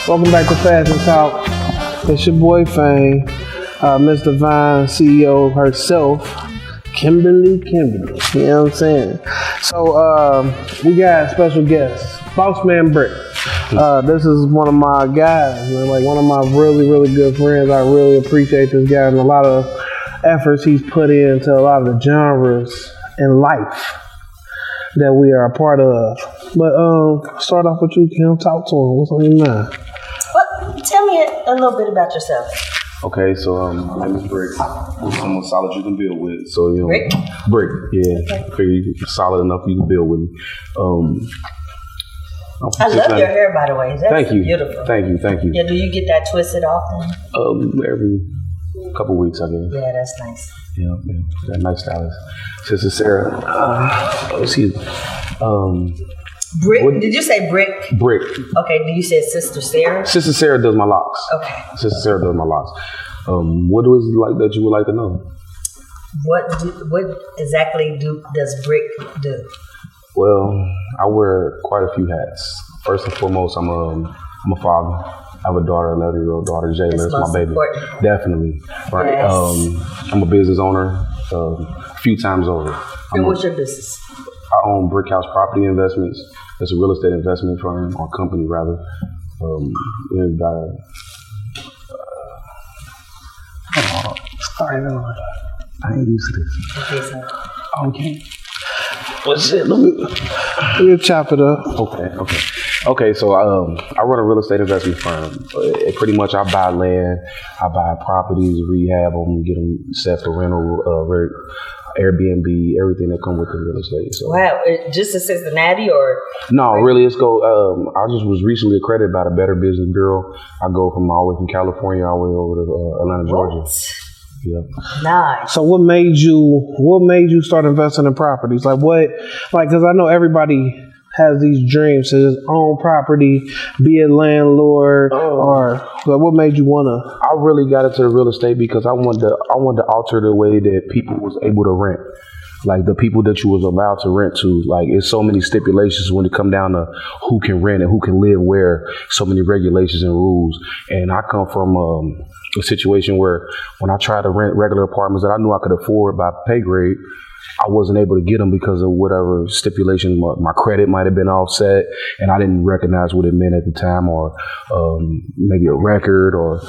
Welcome back to Fashion Talk. It's your boy Fame, Miss Divine, CEO herself, Kimberly. You know what I'm saying? So we got a special guest, Bossman Brick. This is one of my guys, man, like one of my really, really good friends. I really appreciate this guy and a lot of efforts he's put into a lot of the genres in life that we are a part of. But start off with you, Kim. Talk to him. What's on your mind? Well, tell me a little bit about yourself. Okay, so my name is Brick. I'm someone solid you can build with. So Brick? Brick, yeah. Okay. Figure you're solid enough you can build with me. I love your hair, by the way. That's beautiful. Thank you. Yeah, do you get that twisted often? Every couple weeks, I guess. Yeah, that's nice. Yeah. That nice stylist. Sister Sarah. Excuse me. Brick? Did you say Brick? Brick. Okay, do you say Sister Sarah? Sister Sarah does my locks. Okay. Sister Sarah does my locks. What was it like that you would like to know? What exactly does Brick do? Well, I wear quite a few hats. First and foremost, I'm a father. I have a daughter, 11-year-old daughter, Jayla. That's my baby. Important. Definitely. Right. Yes. I'm a business owner a few times over. And what's your business? I own Brick House Property Investments. It's a real estate investment firm, or company rather. Sorry, I ain't used to this. Okay, so. Okay. Well, shit, let me chop it up. Okay. So I run a real estate investment firm. Pretty much, I buy land, I buy properties, rehab them, get them set for rental, Airbnb, everything that come with the real estate. So. Wow, just in Cincinnati or? No, really, it's I just was recently accredited by the Better Business Bureau. I go from all the way from California all the way over to Atlanta, Georgia. Yep. Nice. So what made you start investing in properties? Because I know everybody has these dreams to just own property, be a landlord, or what made you wanna? I really got into the real estate because I wanted to alter the way that people was able to rent. Like the people that you was allowed to rent to, like it's so many stipulations when it come down to who can rent and who can live where, so many regulations and rules. And I come from a situation where when I tried to rent regular apartments that I knew I could afford by pay grade, I wasn't able to get them because of whatever stipulation. My credit might have been offset, and I didn't recognize what it meant at the time, or maybe a record, or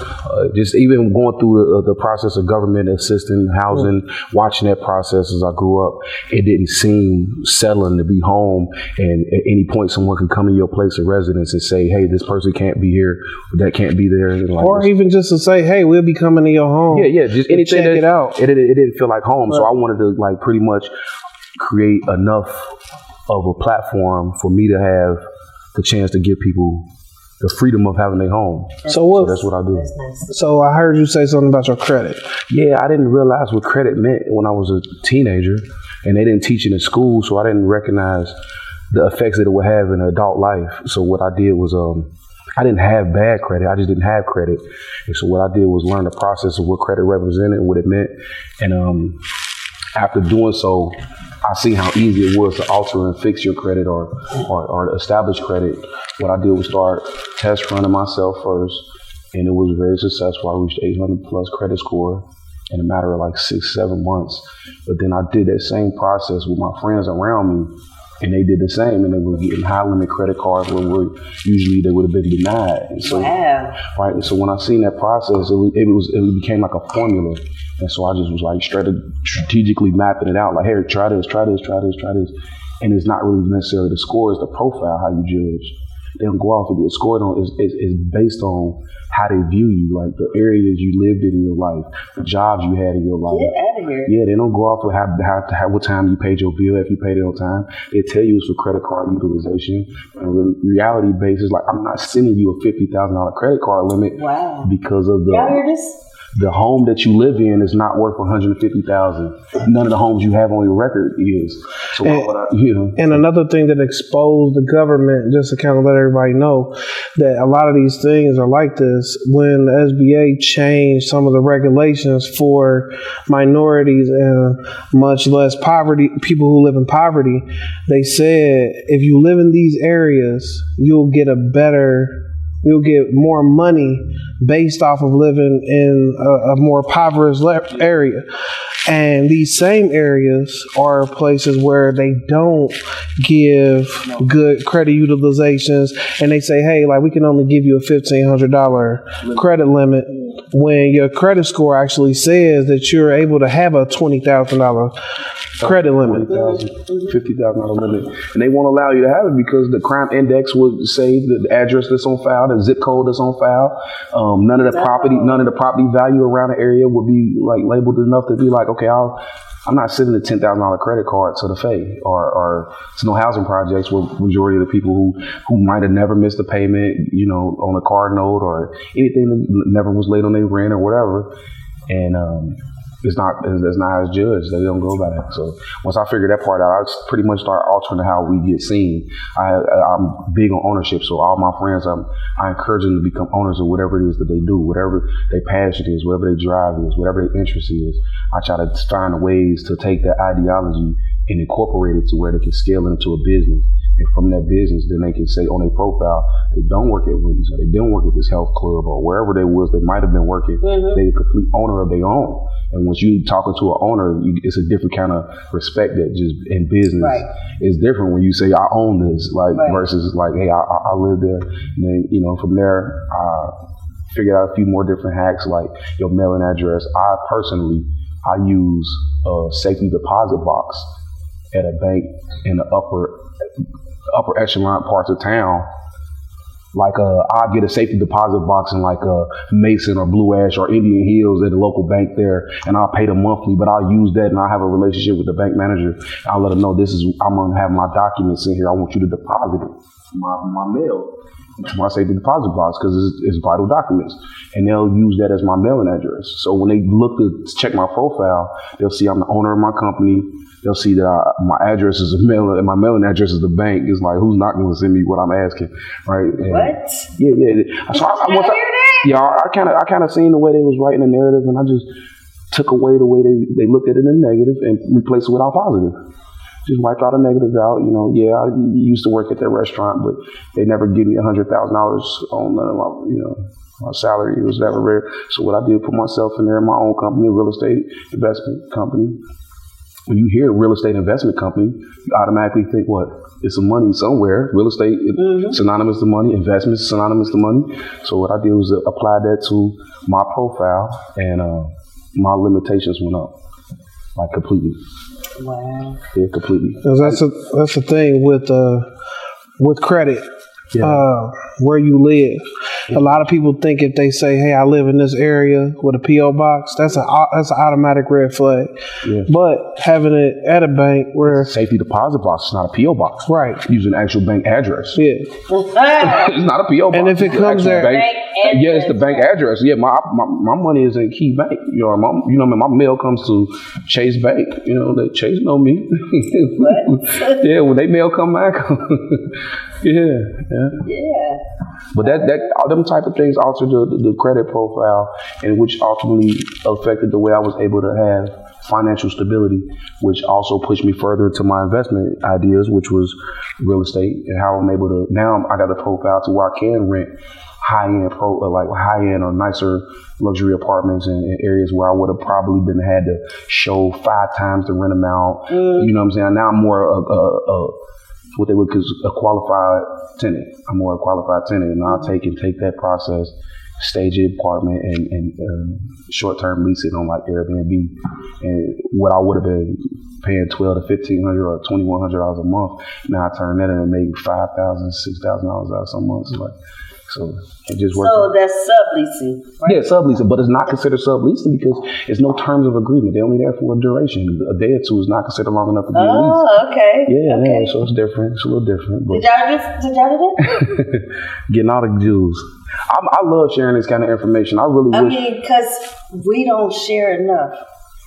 just even going through the process of government assistance housing, watching that process as I grew up. It didn't seem settling to be home, and at any point someone can come in your place of residence and say, hey, this person can't be here, that can't be there. Or even just to say, hey, we'll be coming to your home. Yeah, just anything. Check it out. It didn't feel like home, so I wanted to pretty much create enough of a platform for me to have the chance to give people the freedom of having their home. So that's what I do. So I heard you say something about your credit. Yeah, I didn't realize what credit meant when I was a teenager, and they didn't teach it in school, so I didn't recognize the effects that it would have in adult life. So what I did was I didn't have bad credit. I just didn't have credit. And so what I did was learn the process of what credit represented, what it meant. And after doing so, I see how easy it was to alter and fix your credit or establish credit. What I did was start test running myself first, and it was very successful. I reached 800 plus credit score in a matter of 6-7 months. But then I did that same process with my friends around me, and they did the same, and they were getting high limit credit cards where usually they would have been denied. And so, right. And so when I seen that process, it became like a formula. And so I just was strategically mapping it out. Like, hey, try this. And it's not really necessarily the score, it's the profile, how you judge. They don't go off of the score is based on how they view you, like the areas you lived in your life, the jobs you had in your life. Get out of here. Yeah, they don't go off of what time you paid your bill, if you paid it on time. They tell you it's for credit card utilization. On a reality basis, I'm not sending you a $50,000 credit card limit because of Y'all hear this? The home that you live in is not worth $150,000. None of the homes you have on your record is. So and another thing that exposed the government, just to kind of let everybody know that a lot of these things are like this, when the SBA changed some of the regulations for minorities and much less poverty, people who live in poverty, they said if you live in these areas, you'll get a better you'll get more money based off of living in a more impoverished area. And these same areas are places where they don't give good credit utilizations, and they say, hey, like we can only give you a $1,500 credit limit, when your credit score actually says that you're able to have a $20,000 credit limit. $50,000 limit. And they won't allow you to have it because the crime index would say the address that's on file, the zip code that's on file. None of the property value around the area would be like labeled enough to be like, okay, I'm not sending a $10,000 credit card to the FAY or to no housing projects where majority of the people who might have never missed a payment, you know, on a card note or anything that never was late on their rent or whatever. And it's not as judged. They don't go by that. So once I figured that part out, I pretty much start altering how we get seen. I'm big on ownership, so all my friends, I encourage them to become owners of whatever it is that they do, whatever their passion is, whatever their drive is, whatever their interest is. I try to find ways to take that ideology and incorporate it to where they can scale it into a business. And from that business, then they can say on their profile, they don't work at Wendy's or they didn't work at this health club or wherever they was, they might have been working. They're a complete owner of their own. And once you talking to an owner, it's a different kind of respect that just in business is different when you say, I own this, like versus like, hey, I live there. And then, you know, from there, figured out a few more different hacks like your mailing address. I use a safety deposit box at a bank in the upper echelon parts of town. Like I get a safety deposit box in like a Mason or Blue Ash or Indian Hills at the local bank there, and I'll pay them monthly. But I'll use that, and I'll have a relationship with the bank manager. I'll let them know I'm gonna have my documents in here. I want you to deposit it, my mail into my safety deposit box because it's vital documents, and they'll use that as my mailing address. So when they look to check my profile, they'll see I'm the owner of my company. They'll see that my address is and my mailing address is the bank. It's like, who's not going to send me what I'm asking, right? And what? Yeah. So I kind of seen the way they was writing the narrative, and I just took away the way they looked at it in negative and replaced it with all positive. Just wiped all the negatives out. You know, I used to work at that restaurant, but they never give me $100,000 on my salary. It was never rare. So what I did, put myself in there, my own company, a real estate investment company. When you hear real estate investment company, you automatically think, what? It's some money somewhere. Real estate is synonymous to money. Investment is synonymous to money. So what I did was apply that to my profile, and my limitations went up, like completely. Wow. Yeah, completely. That's the thing with credit. Where you live. A lot of people think if they say, hey, I live in this area with a P.O. box, that's an automatic red flag. Yeah. But having it at a bank where... Safety deposit box is not a P.O. box. Right. Using an actual bank address. Yeah. It's not a P.O. box. And if it comes there... It's the bank address. Yeah, my money is in Key Bank. My mail comes to Chase Bank. You know, Chase know me. What? Yeah, when they mail come back. Yeah. But that all them type of things altered the credit profile, and which ultimately affected the way I was able to have financial stability, which also pushed me further to my investment ideas, which was real estate, and how I'm able to now I got a profile to where I can rent high-end or nicer luxury apartments in areas where I would have probably had to show 5 times the rent amount. You know what I'm saying? Now I'm more what they would call a qualified tenant. I'm more a qualified tenant, and I'll take that process, stage an apartment, and short-term lease it on like Airbnb. And what I would have been paying $1,200 to $1,500 or $2,100 a month, now I turn that in and make $5,000, $6,000 out some months. So it just works. So that's subleasing, right? Yeah, subleasing, but it's not considered subleasing because there's no terms of agreement. They're only there for a duration. A day or two is not considered long enough to be leased. Oh, okay. Yeah, so it's different. It's a little different. But Did y'all do that? Getting all the Jews. I love sharing this kind of information. I wish. Because we don't share enough.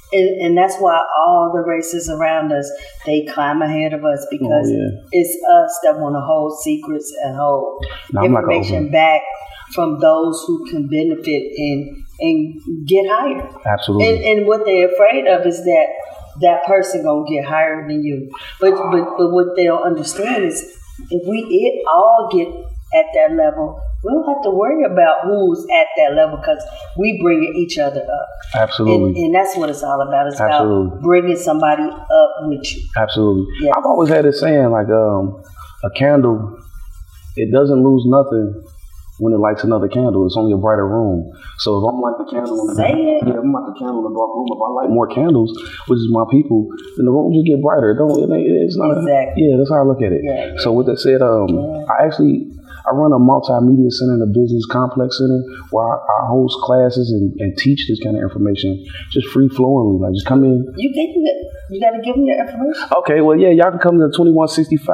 And that's why all the races around us, they climb ahead of us because it's us that want to hold secrets and hold information back from those who can benefit and get higher. Absolutely. And what they're afraid of is that person gonna get higher than you. But what they don't understand is if we all get at that level, we don't have to worry about who's at that level because we bring each other up. Absolutely. And that's what it's all about. It's Absolutely. about bringing somebody up with you. Absolutely. Yes. I've always had this saying, like, a candle, it doesn't lose nothing when it lights another candle. It's only a brighter room. So if I'm like the candle in the I'm like the candle in the dark room. If I light more candles, which is my people, then the room just get brighter. It's not exactly. Yeah, that's how I look at it. Yeah. So with that said, I run a multimedia center in a business complex center where I host classes and teach this kind of information just free flowingly. Like, just come in. You got to give them your information. Okay, well, yeah, y'all can come to 2165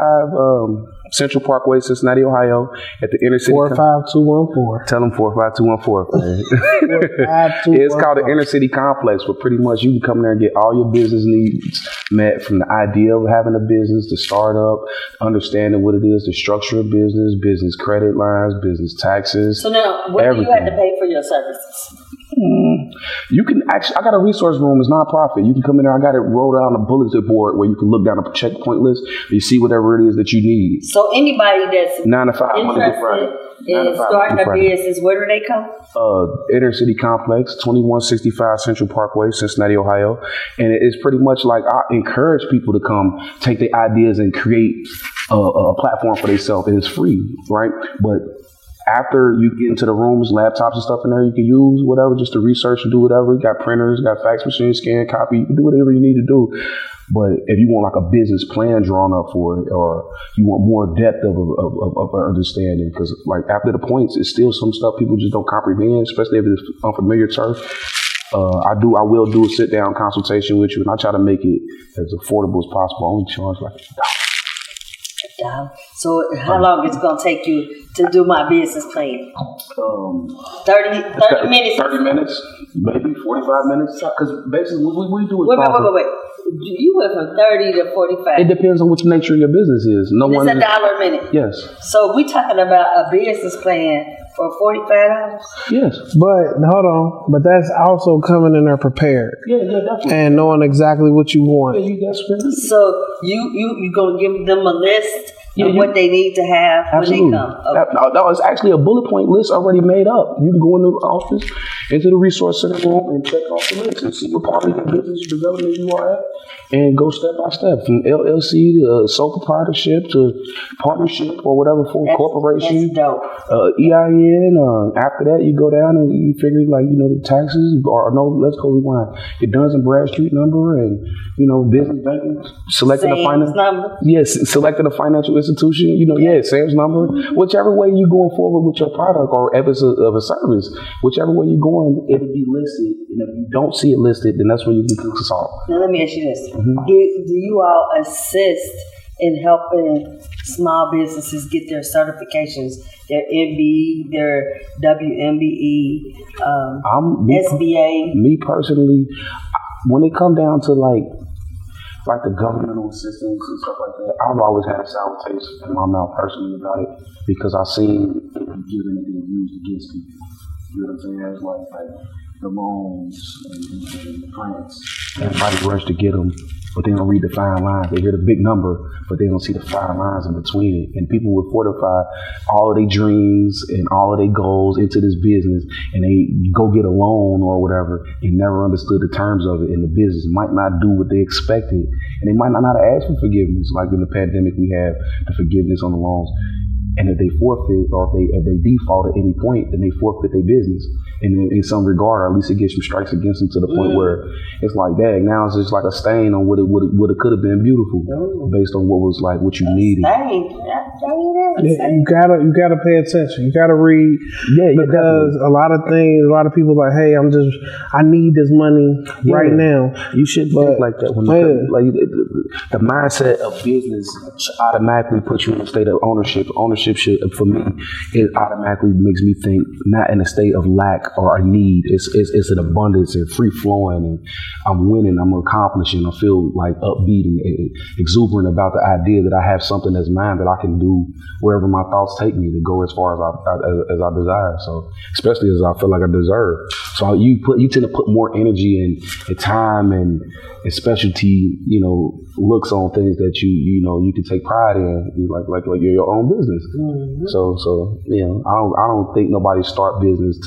Central Parkway, Cincinnati, Ohio, at the Inner City. 45214. Tell them 45214. 45214. It's called the Inner City Complex, but pretty much you can come there and get all your business needs met, from the idea of having a business, the startup, understanding what it is, the structure of business credit lines, business taxes. So now, what do you have to pay for your services? You can actually, I got a resource room. It's nonprofit. You can come in there. I got it rolled out on a bulletin board where you can look down a checkpoint list and you see whatever it is that you need. So anybody that's 9 to 5 interested in starting a business, where do they come? Inner City Complex, 2165 Central Parkway, Cincinnati, Ohio. And it's pretty much like I encourage people to come take their ideas and create a platform for themselves. And it's free, right? But after you get into the rooms, laptops and stuff in there, you can use whatever just to research and do whatever. You got printers, got fax machines, scan, copy. You can do whatever you need to do. But if you want like a business plan drawn up for it, or you want more depth of understanding, because like after the points, it's still some stuff people just don't comprehend, especially if it's unfamiliar turf. I will do a sit down consultation with you, and I try to make it as affordable as possible. I only charge like $1. So how long is it going to take you to do my business plan? 30 minutes? 30 minutes, maybe 45 minutes. Because basically what we do is... Wait. You went from 30 to 45. It depends on what nature your business is. It's $1 a minute? Yes. So we talking about a business plan for $45? Yes. But hold on. But that's also coming in there prepared. Yeah, definitely. And knowing exactly what you want. So you gonna give them a list of what they need to have Absolutely. when they come? Okay. That was actually a bullet point list already made up. You can go in the office, into the resource center room, and check off the list and see what part of your business development you are at, and go step by step from LLC to sole proprietorship to partnership or whatever for corporation. That's dope. EIN. After that, you go down and you figure the taxes, or no, let's go rewind. Your Duns and Bradstreet number, and business banking. Selecting a finance number. Yes, selecting a financial institution. Sam's number. Whichever way you going forward with your product, or if it's of a service, whichever way you're going, it'll be listed. And if you don't see it listed, then that's when you can consult. Now let me ask you this: Mm-hmm. Do you all assist in helping small businesses get their certifications, their MBE, their WMBE, SBA? Me personally, when it come down to like the governmental assistance and stuff like that, I've always had a sour taste in my mouth personally about it, because I've seen it be given and being used against people. You know what I'm saying? It's like the loans and the grants. Everybody rush to get them, but they don't read the fine lines. They hear the big number, but they don't see the fine lines in between it. And people will fortify all of their dreams and all of their goals into this business, and they go get a loan or whatever and never understood the terms of it. And the business might not do what they expected, and they might not know how to ask for forgiveness. Like in the pandemic, we have the forgiveness on the loans. And if they forfeit, or if they default at any point, then they forfeit their business. And in some regard, or at least it gets some strikes against them to the point where it's like, dang, now it's just like a stain on what it could have been beautiful, based on what you needed. You gotta pay attention. You gotta read. Because a lot of people like, hey, I need this money right now. You should think like that when the mindset of business automatically puts you in a state of ownership. Ownership should, for me, it automatically makes me think not in a state of lack or a need. It's an abundance and free flowing, and I'm winning, I'm accomplishing, I feel like upbeat and exuberant about the idea that I have something that's mine that I can do wherever my thoughts take me to go as far as I desire. So especially as I feel like I deserve. So you tend to put more energy and time and specialty, looks on things that you can take pride in, like your own business. Mm-hmm. So I don't think nobody start business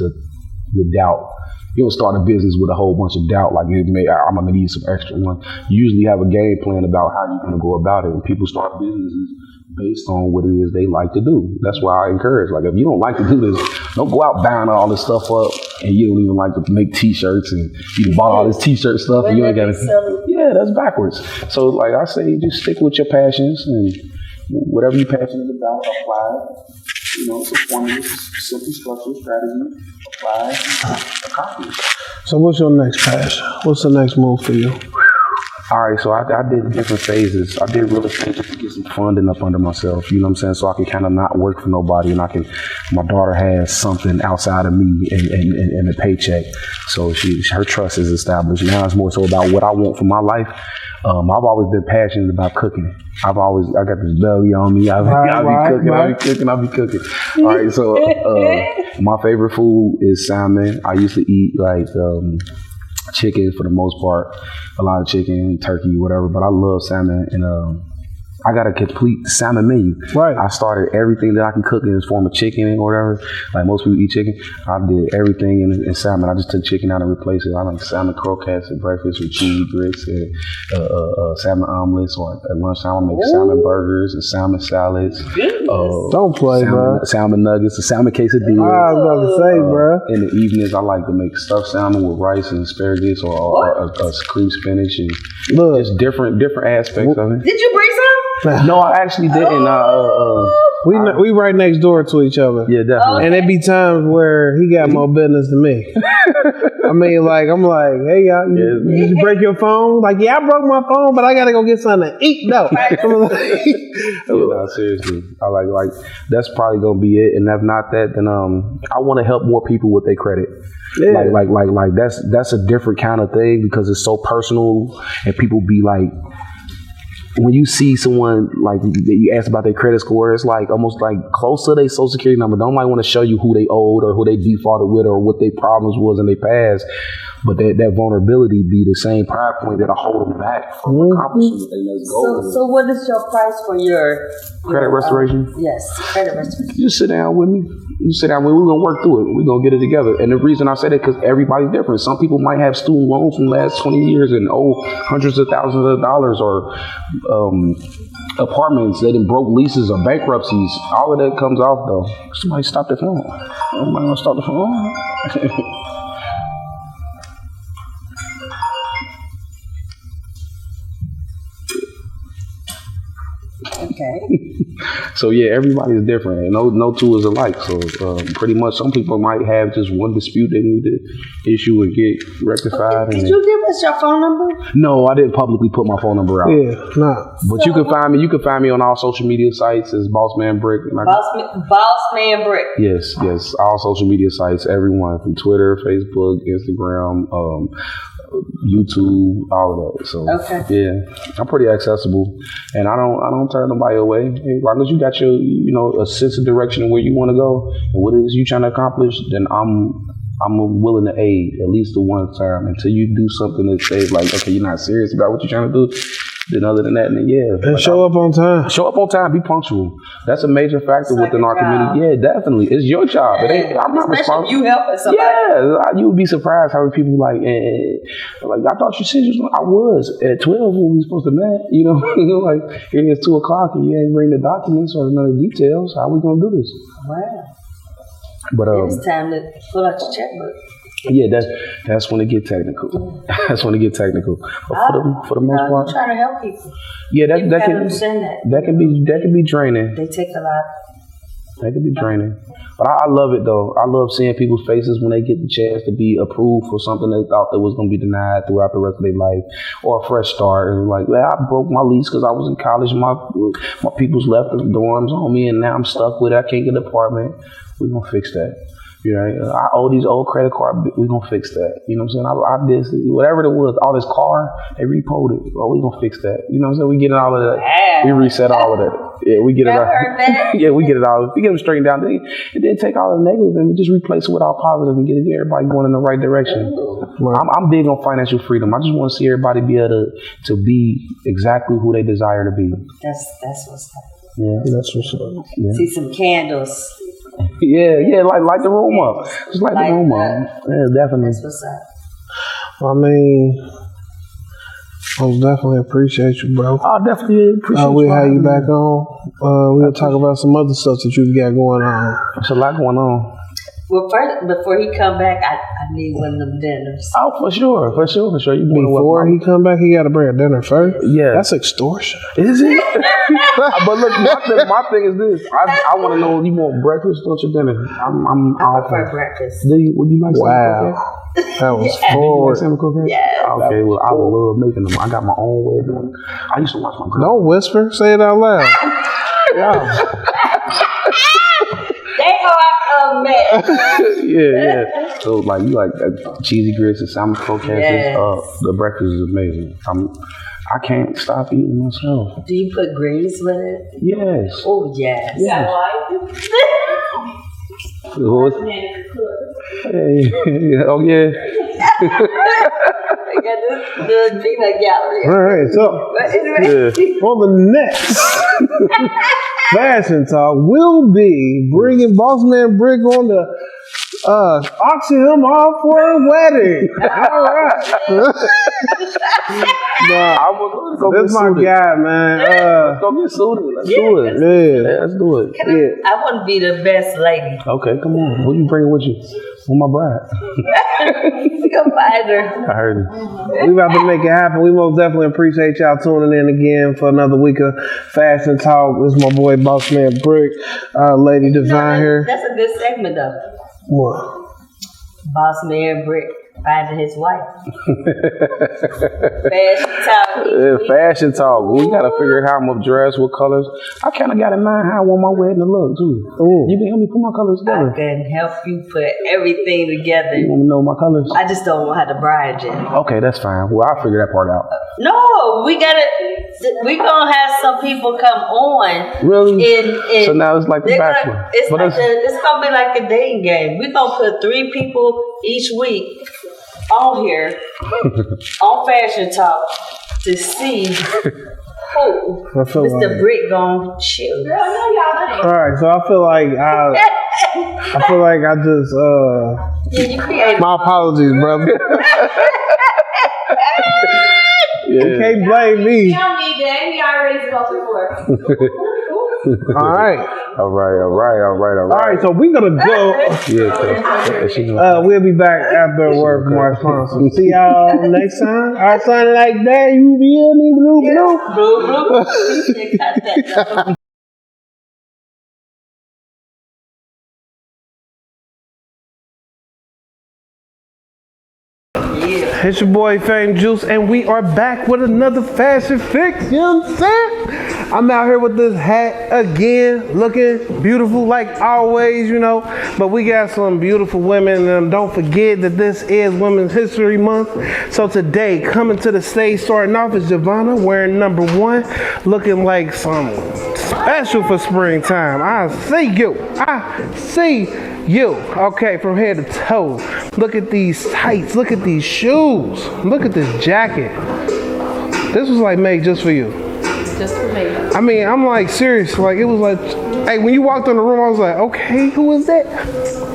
with doubt. You don't start a business with a whole bunch of doubt, like I'm gonna need some extra money. You usually have a game plan about how you're gonna go about it, and people start businesses based on what it is they like to do. That's why I encourage, like, if you don't like to do this, don't go out buying all this stuff up, and you don't even like to make t-shirts, and you bought all this t-shirt stuff, and you ain't gotta. Yeah, that's backwards. So, like I say, just stick with your passions, and whatever you're passionate about, apply it. It's a formula, simple structure, strategy, apply, accomplish. So what's your next passion? What's the next move for you? All right, so I did different phases. I did real estate just to get some funding up under myself, you know what I'm saying? So I can kind of not work for nobody, and my daughter has something outside of me and a paycheck. So her trust is established. Now it's more so about what I want for my life. I've always been passionate about cooking. I got this belly on me. I'll be cooking. All right, so my favorite food is salmon. I used to eat like chicken for the most part, a lot of chicken, turkey, whatever, but I love salmon, and I got a complete salmon menu. Right. I started everything that I can cook in this form of chicken or whatever. Like most people eat chicken. I did everything in salmon. I just took chicken out and replaced it. I like salmon croquettes at breakfast with cheese grits and salmon omelets, or at lunchtime I make salmon burgers and salmon salads. Don't play, bro. Salmon nuggets, a salmon quesadilla. I was about to say, bro. In the evenings, I like to make stuffed salmon with rice and asparagus, or cream spinach, and just different aspects of it. Did you bring some? No, I actually didn't. We right next door to each other. Yeah, definitely. And it be times where he got more business than me. I mean, like, I'm like, hey, y'all, did you break your phone? Like, yeah, I broke my phone, but I got to go get something to eat, though. No, seriously. I like that's probably going to be it. And if not that, then I want to help more people with their credit. Yeah. Like that's a different kind of thing, because it's so personal, and people be like, when you see someone, like, you ask about their credit score, it's like almost like close to their social security number. Don't like want to show you who they owed or who they defaulted with or what their problems was in their past. But that vulnerability be the same pride point that'll hold them back from accomplishing what they next goal. So what is your price for your credit restoration? Yes, credit restoration. You sit down with me. We're going to work through it. We're going to get it together. And the reason I say that, because everybody's different. Some people might have student loans from the last 20 years and owe hundreds of thousands of dollars, or apartments that broke leases or bankruptcies. All of that comes off, though. Somebody stop the phone. Somebody want to stop the phone? Okay. So yeah, everybody is different, and no two is alike. So pretty much, some people might have just one dispute they need to issue and get rectified. Did you give us your phone number? No, I didn't publicly put my phone number out. Yeah, nah. But you can find me. You can find me on all social media sites as Bossman Brick. Bossman Brick. Yes, all social media sites, everyone from Twitter, Facebook, Instagram, YouTube, all of that. So yeah, I'm pretty accessible, and I don't turn nobody away. As long as you got your, a sense of direction of where you want to go and what it is you trying to accomplish, then I'm willing to aid at least the one time until you do something that says like, okay, you're not serious about what you're trying to do. Then other than that, then yeah. And show up on time. Show up on time. Be punctual. That's a major factor within our community. Yeah, definitely. It's your job. It ain't. I'm not responsible. You helping somebody. Yeah, you would be surprised how many people like I thought you said I was at 12 when we were supposed to meet. Like it's 2:00 and you ain't bring the documents or none of the details. How we gonna do this? Wow. But it's time to pull out your checkbook. Yeah, that's when it get technical. That's when it get technical. But for the most part, I'm trying to help people. Yeah, that can be draining. They take a lot. That can be draining. But I love it though. I love seeing people's faces when they get the chance to be approved for something they thought that was going to be denied throughout the rest of their life, or a fresh start. And like, I broke my lease because I was in college. My people's left the dorms on me, and now I'm stuck with it. I can't get an apartment. We're gonna fix that. Right? I owe these old credit card. We're going to fix that. You know what I'm saying? I did whatever it was. All this car, they repoed it. Oh, we're going to fix that. You know what I'm saying? We get all of that. We reset all of that. Yeah, we get it all. Yeah, we get it all. We get them straightened down. And then take all the negative and we just replace it with all positive and get everybody going in the right direction. Right. I'm big on financial freedom. I just want to see everybody be able to be exactly who they desire to be. That's what's up. Yeah. That's what's up. Yeah. See some candles. Yeah, light the room up. Just light the room up. Yeah, definitely. That's what's up. I mean, I definitely appreciate you, bro. I definitely appreciate We'll have you having back me. on. We'll talk about some other stuff that you got going on. There's a lot going on. Well, first, before he come back, I need one of them dinners. Oh, for sure. You Before he come back, he got to bring a dinner first. Yeah. That's extortion. Is it? But look, my thing is this. I want to know, you want breakfast, lunch, or dinner? I prefer breakfast. Would you like Wow. That was salmon forward. salmon cooking? Yeah. Okay, well, I love making them. I got my own way of doing it. I used to watch my girl. Don't whisper. Say it out loud. Yeah. They are a mess. Yeah. So like you like cheesy grits and salmon croquettes. Yes. The breakfast is amazing. I can't stop eating myself. Do you put greens with it? Yes. Oh, yes. Yes. Oh yeah. I got the peanut gallery. All right. So But anyway, for the next fashion talk, we'll be bringing Boss Man Brick on the auction him off for a wedding. All right. I was gonna go This get my suited. guy, man. Let's go get suited. Let's do it. Yeah. Yeah, let's do it. Yeah. I want to be the best lady. Okay, come on. What you bringing with you? With my bride. Go find her. I heard it. We about to make it happen. We most definitely appreciate y'all tuning in again for another week of Fashion Talk. This is my boy Boss Man Brick, Lady Divine here. That's a good segment, though. What? Boss Man Brick finding his wife. Fashion talk. Fashion talk. We gotta figure out how I'm gonna dress, what colors. I kind of got in mind how I want my wedding to look too. Ooh. You can help me put my colors I together. can help you put everything together. You want me to know my colors? I just don't know how to bride yet. Okay, that's fine. Well, I'll figure that part out. No, we gonna have some people come on. Really? In So now it's like The they're Bachelor. gonna- it's But like it's gonna be like a dating game. We're gonna put 3 people each week on here on Fashion Talk to see who I feel Mr. like- Brick gonna choose. All right, so I feel like I just Yeah, you created. my apologies, brother. You can't blame me. You don't need that. Amy already spoke before. All right. All right. All right, so we're gonna go. Yeah, she gonna- We'll be back after a word from our sponsor. See y'all next time. Our son like that, you hear me, blue, blue. Blue, blue. Cut that though. It's your boy Fame Juice, and we are back with another fashion fix. You know what I'm saying? I'm out here with this hat again, looking beautiful like always, you know. But we got some beautiful women, and don't forget that this is Women's History Month. So today, coming to the stage, starting off is Giovanna wearing number 1, looking like some special for springtime. I see you. Okay, from head to toe. Look at these tights. Look at these shoes. Look at this jacket. This was like made just for you. Just for me. I mean, I'm like serious. Like it was like, hey, when you walked in the room, I was like, okay, who is that?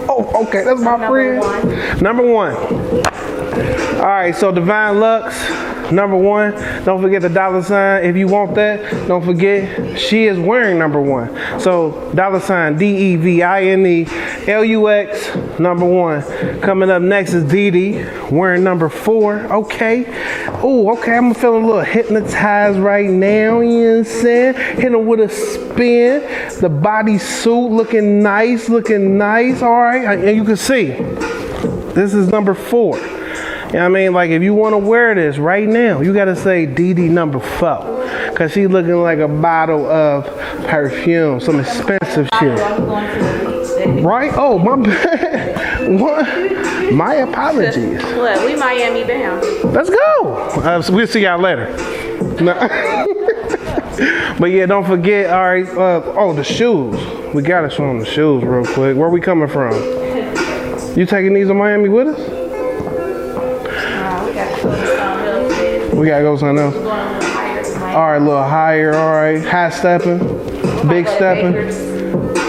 Oh, okay, that's my friend. Number 1. All right, so Divine Lux, number 1. Don't forget the $. If you want that, don't forget she is wearing number 1. So $, DEVINE LUX, number 1. Coming up next is Didi wearing number 4. Okay. Oh, okay. I'm feeling a little hypnotized right now. You know what I'm saying? Hitting her with a spin. The bodysuit looking nice. All right. And you can see this is number 4. You know what I mean? Like, if you want to wear this right now, you got to say DD number 4. Because she's looking like a bottle of perfume, some expensive shit. Right? Oh, my bad. What? My apologies. What? We Miami bound. Let's go. So we'll see y'all later. But yeah, don't forget, all right, the shoes. We got to show them the shoes real quick. Where we coming from? You taking these to Miami with us? We got to go to something else. We gotta go something else. Going a little higher tonight. All right, a little higher. All right, high stepping. Big stepping.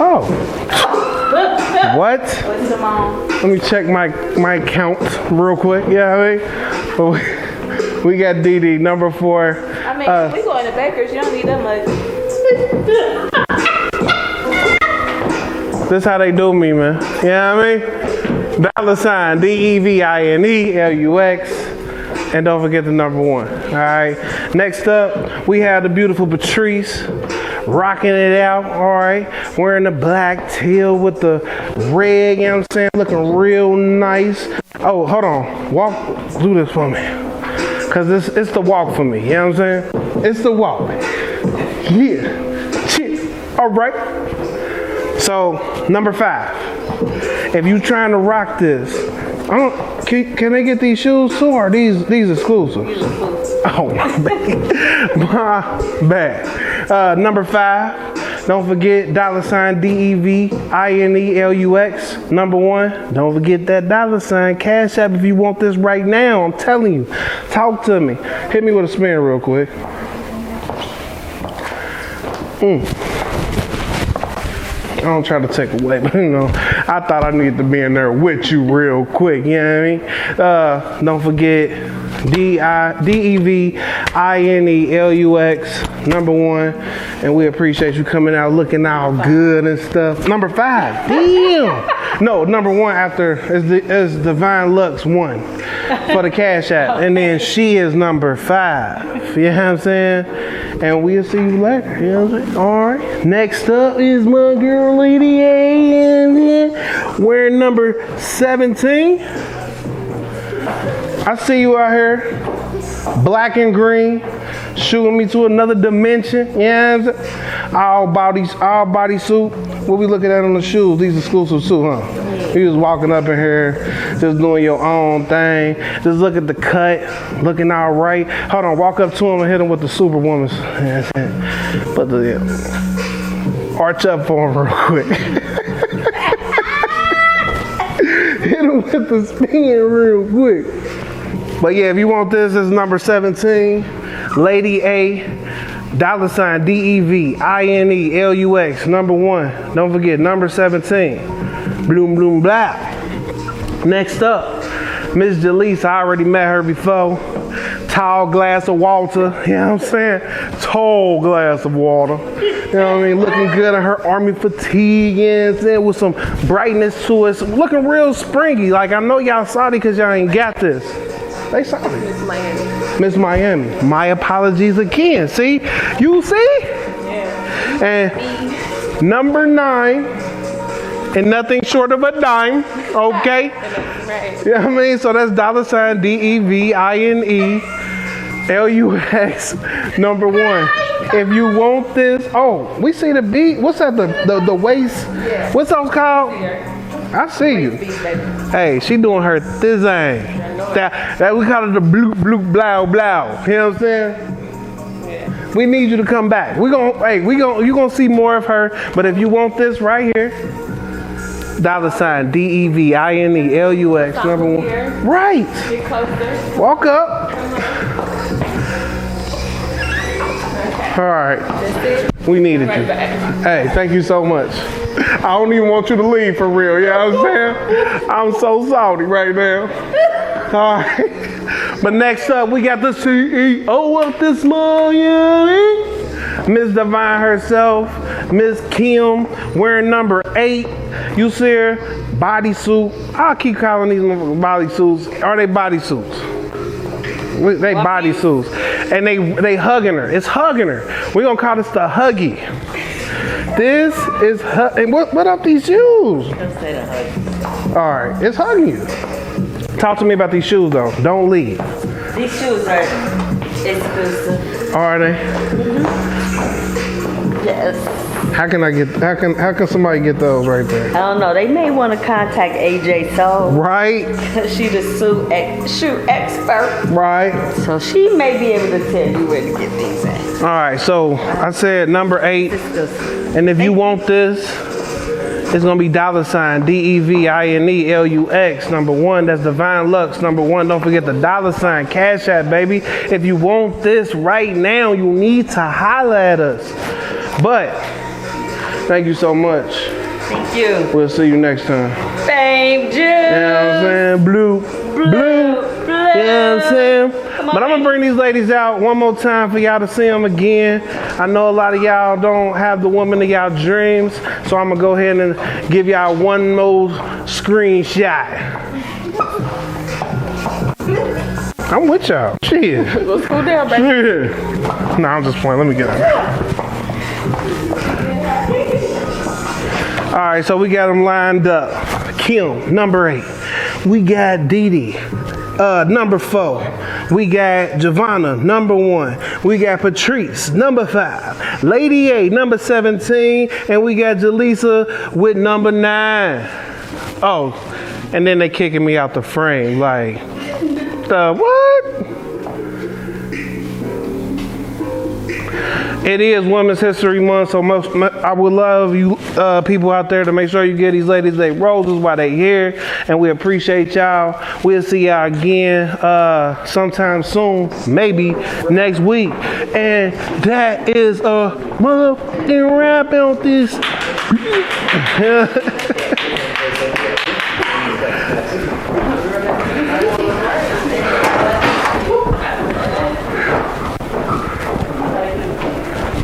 Oh. What? With Simone. Let me check my count real quick. Yeah, I mean, we got Dee number 4. I mean, we go in the Bakers. You don't need that much. This how they do me, man. You know what I mean? $ DEVINELUX. And don't forget the number 1. All right. Next up, we have the beautiful Patrice. Rocking it out, all right. Wearing the black teal with the red, you know what I'm saying? Looking real nice. Oh, hold on. Do this for me. Cause it's the walk for me, you know what I'm saying? It's the walk. Yeah. All right. So, number 5. If you trying to rock this, can they get these shoes too, or these exclusives? Oh, my bad. My bad. Number 5, don't forget $DEVINELUX. Number 1, don't forget that $ Cash App if you want this right now. I'm telling you. Talk to me. Hit me with a spin real quick. I don't try to take away, but you know, I thought I needed to be in there with you real quick, you know what I mean? Don't forget DEVINELUX, number 1, and we appreciate you coming out looking all good and stuff. Number 5, damn. No, number 1 after is Divine Lux 1 for the Cash App, and then she is number 5. You know what I'm saying? And we'll see you later. You know what I'm saying? All right. Next up is my girl, Lady A, in here, wearing number 17. I see you out here, black and green, shooting me to another dimension. You know what I'm saying? All body suit. What we looking at on the shoes? These exclusive too, huh? You was walking up in here, just doing your own thing. Just look at the cut, looking all right. Hold on, walk up to him and hit him with the Superwoman. You know what I'm saying? Put the arch up for him real quick. Hit him with the spin real quick. But yeah, if you want this, it's number 17. Lady A, $DEVINELUX, number 1. Don't forget, number 17. Bloom, bloom, blah. Next up, Miss Jaleesa. I already met her before. Tall glass of water. You know what I'm saying? Tall glass of water. You know what I mean? Looking good in her army fatigue, and saying, with some brightness to it. Looking real springy. Like, I know y'all salty because y'all ain't got this. They salty. Miss Miami. My apologies again. See? You see? Yeah. And number 9, and nothing short of a dime, okay? Right. You know what I mean? So that's $DEVINELUX, number 1. If you want this, we see the beat. What's that? The waist? Yeah. What's those called? I see you. Hey, she doing her thing. That we call it the bloop bloop blow blow. You know what I'm saying? Yeah. We need you to come back. You gonna see more of her. But if you want this right here, $DEVINELUX, number 1. Right. Get closer. Walk up. All right. We needed you. Hey, thank you so much. I don't even want you to leave for real. You know what I'm saying? I'm so salty right now. All right. But next up, we got the CEO of this Miami, Miss Divine herself, Miss Kim, wearing number 8. You see her, bodysuit. I'll keep calling these bodysuits. Are they bodysuits? They bodysuits. And they hugging her. It's hugging her. We're going to call this the Huggy. This is, and what up these shoes? All right, it's hugging you. Talk to me about these shoes though. Don't leave. These shoes are exclusive. Are they? Yes. How can somebody get those right there? I don't know. They may want to contact AJ Soul. Right. She the shoe expert. Right. So she may be able to tell you where to get these at. All right. So I said number 8, and if you want this, it's gonna be $DEVINELUX, number 1. That's Divine Lux, number 1. Don't forget the $ Cash App, baby. If you want this right now, you need to holler at us. But Thank you so much. Thank you. We'll see you next time. Thank you. You know what I'm saying? Blue. You know what I'm saying? But I'm gonna bring these ladies out one more time for y'all to see them again. I know a lot of y'all don't have the woman of y'all dreams, so I'm gonna go ahead and give y'all one more screenshot. I'm with y'all. Shit. Let's go down, baby. Yeah. No, I'm just playing. Let me get it. All right, so we got them lined up. Kim, number 8. We got Dee Dee, number 4. We got Giovanna, number 1. We got Patrice, number 5. Lady A, number 17. And we got Jaleesa with number 9. Oh, and then they kicking me out the frame. Like, the what? It is Women's History Month, so I would love you people out there to make sure you give these ladies their roses while they here, and we appreciate y'all. We'll see y'all again sometime soon, maybe next week. And that is a motherfucking wrap on this.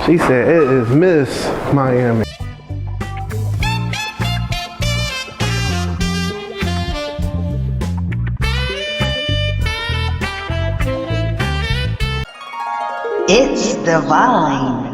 She said it is Miss Miami. It's divine.